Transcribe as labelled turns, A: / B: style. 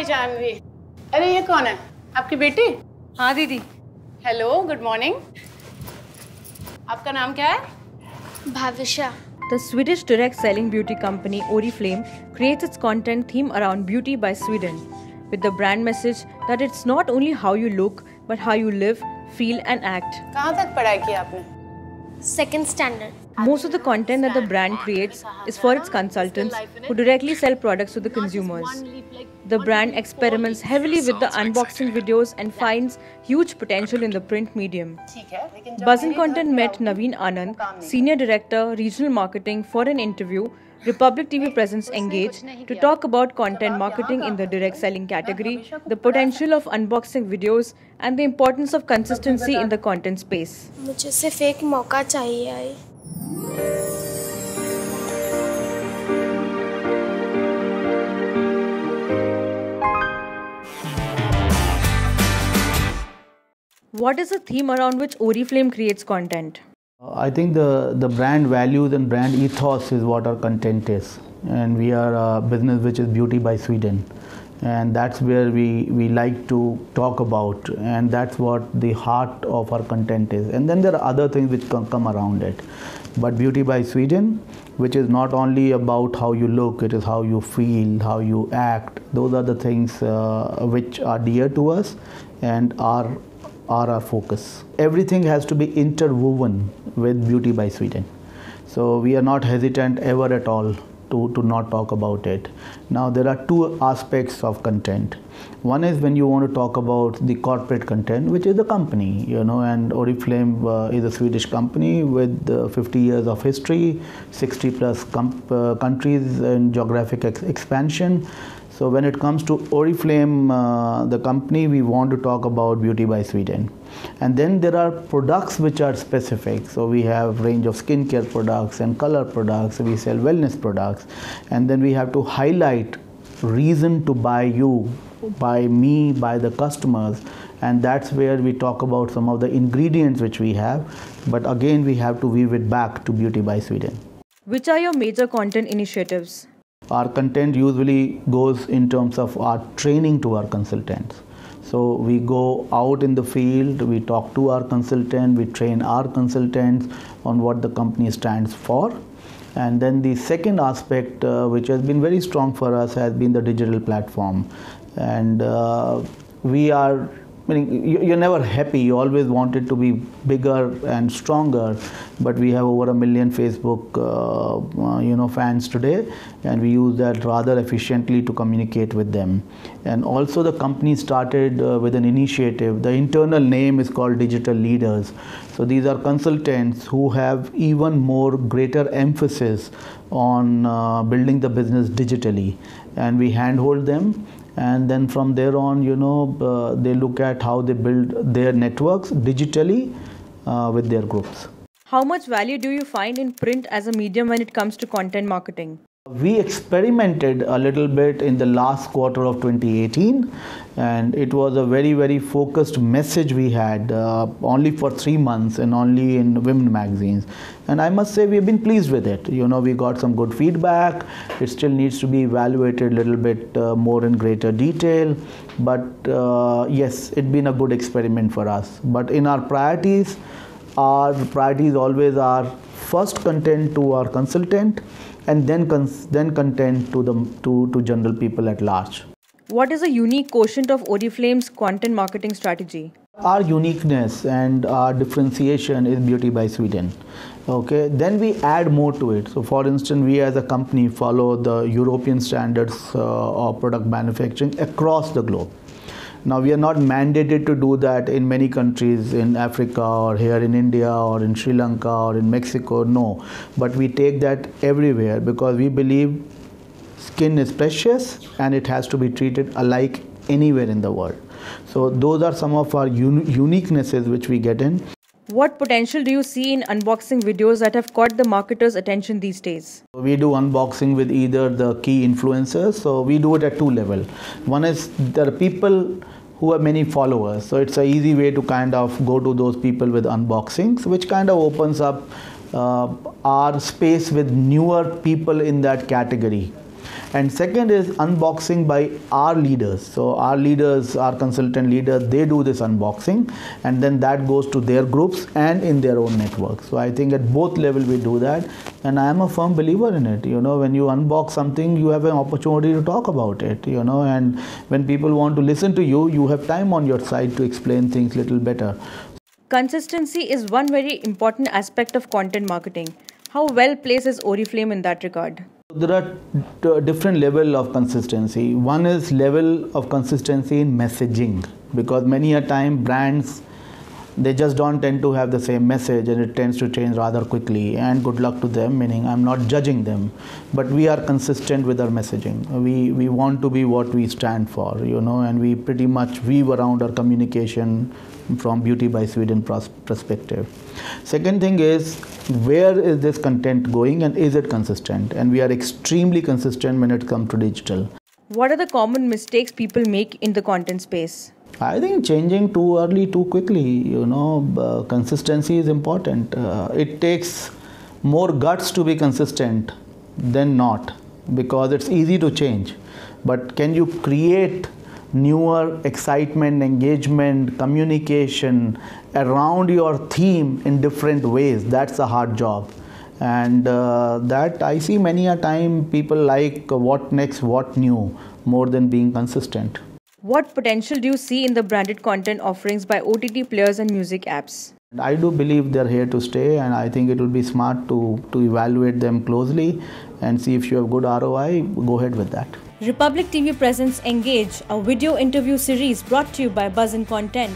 A: हाय जानवी। अरे ये कौन है? आपकी बेटी?
B: हाँ दीदी।
A: Hello, good morning. आपका नाम क्या है?
C: Bhavisha.
B: The Swedish direct selling beauty company Oriflame creates its content theme around beauty by Sweden, with the brand message that it's not only how you look, but how you live, feel and act.
A: कहाँ तक पढ़ाई की आपने?
C: Second standard.
B: Most of the content that the brand creates is for its consultants who directly sell products to the consumers. The brand experiments heavily with the unboxing videos and finds huge potential in the print medium. Buzzin Content met Naveen Anand, Senior Director, Regional Marketing, for an interview. Republic TV presents Engage to talk about content marketing in the direct selling category, the potential of unboxing videos, and the importance of consistency in the content space.
C: मुझे सिर्फ एक मौका चाहिए आई।
B: What is the theme around which Oriflame creates content?
D: I think the brand values and brand ethos is what our content is, and we are a business which is Beauty by Sweden, and that's where we like to talk about, and that's what the heart of our content is. And then there are other things which come around it, but Beauty by Sweden, which is not only about how you look, it is how you feel, how you act. Those are the things which are dear to us and are our focus. Everything has to be interwoven with Beauty by Sweden. So we are not hesitant ever at all to not talk about it. Now there are two aspects of content. One is when you want to talk about the corporate content, which is the company, and Oriflame is a Swedish company with 50 years of history, 60 plus countries and geographic expansion. So when it comes to Oriflame, the company, we want to talk about Beauty by Sweden. And then there are products which are specific. So we have range of skincare products and color products. We sell wellness products. And then we have to highlight reason to buy you, by me, by the customers. And that's where we talk about some of the ingredients which we have. But again, we have to weave it back to Beauty by Sweden.
B: Which are your major content initiatives?
D: Our content usually goes in terms of our training to our consultants. So we go out in the field, we talk to our consultant, we train our consultants on what the company stands for. And then the second aspect, which has been very strong for us, has been the digital platform. And you're never happy. You always want it to be bigger and stronger, but we have over 1 million Facebook fans today, and we use that rather efficiently to communicate with them. And also the company started with an initiative. The internal name is called Digital Leaders. So these are consultants who have even more greater emphasis on building the business digitally, and we handhold them. And then from there on, they look at how they build their networks digitally with their groups.
B: How much value do you find in print as a medium when it comes to content marketing?
D: We experimented a little bit in the last quarter of 2018, and it was a very, very focused message we had only for 3 months and only in women magazines. And I must say we've been pleased with it. We got some good feedback. It still needs to be evaluated a little bit more in greater detail. But yes, it's been a good experiment for us. But in our priorities always are first content to our consultant, and then content to general people at large.
B: What is a unique quotient of Oriflame's content marketing strategy?
D: Our uniqueness and our differentiation is Beauty by Sweden. Okay, then we add more to it. So for instance, we as a company follow the European standards of product manufacturing across the globe. Now we are not mandated to do that in many countries in Africa or here in India or in Sri Lanka or in Mexico, no. But we take that everywhere because we believe skin is precious and it has to be treated alike anywhere in the world. So those are some of our uniquenesses which we get in.
B: What potential do you see in unboxing videos that have caught the marketers' attention these days?
D: We do unboxing with either the key influencers. So we do it at 2 levels. One is there are people who have many followers. So it's an easy way to kind of go to those people with unboxings, which kind of opens up our space with newer people in that category. And second is unboxing by our leaders. So our leaders, our consultant leaders, they do this unboxing, and then that goes to their groups and in their own network. So I think at both levels we do that, and I am a firm believer in it. When you unbox something, you have an opportunity to talk about it, and when people want to listen to you, you have time on your side to explain things little better.
B: Consistency is one very important aspect of content marketing. How well placed is Oriflame in that regard?
D: There are different level of consistency. One is level of consistency in messaging, because many a time brands, they just don't tend to have the same message, and it tends to change rather quickly, and good luck to them, meaning I'm not judging them, but we are consistent with our messaging. We want to be what we stand for, and we pretty much weave around our communication from Beauty by Sweden perspective. Second thing is, where is this content going and is it consistent? And we are extremely consistent when it comes to digital.
B: What are the common mistakes people make in the content space?
D: I think changing too early, too quickly, consistency is important. It takes more guts to be consistent than not, because it's easy to change. But can you create newer excitement, engagement, communication around your theme in different ways? That's a hard job. And that I see many a time people like what next, what new, more than being consistent.
B: What potential do you see in the branded content offerings by OTT players and music apps?
D: I do believe they're here to stay, and I think it will be smart to evaluate them closely and see if you have good ROI, go ahead with that.
B: Republic TV presents Engage, a video interview series brought to you by Buzz in Content.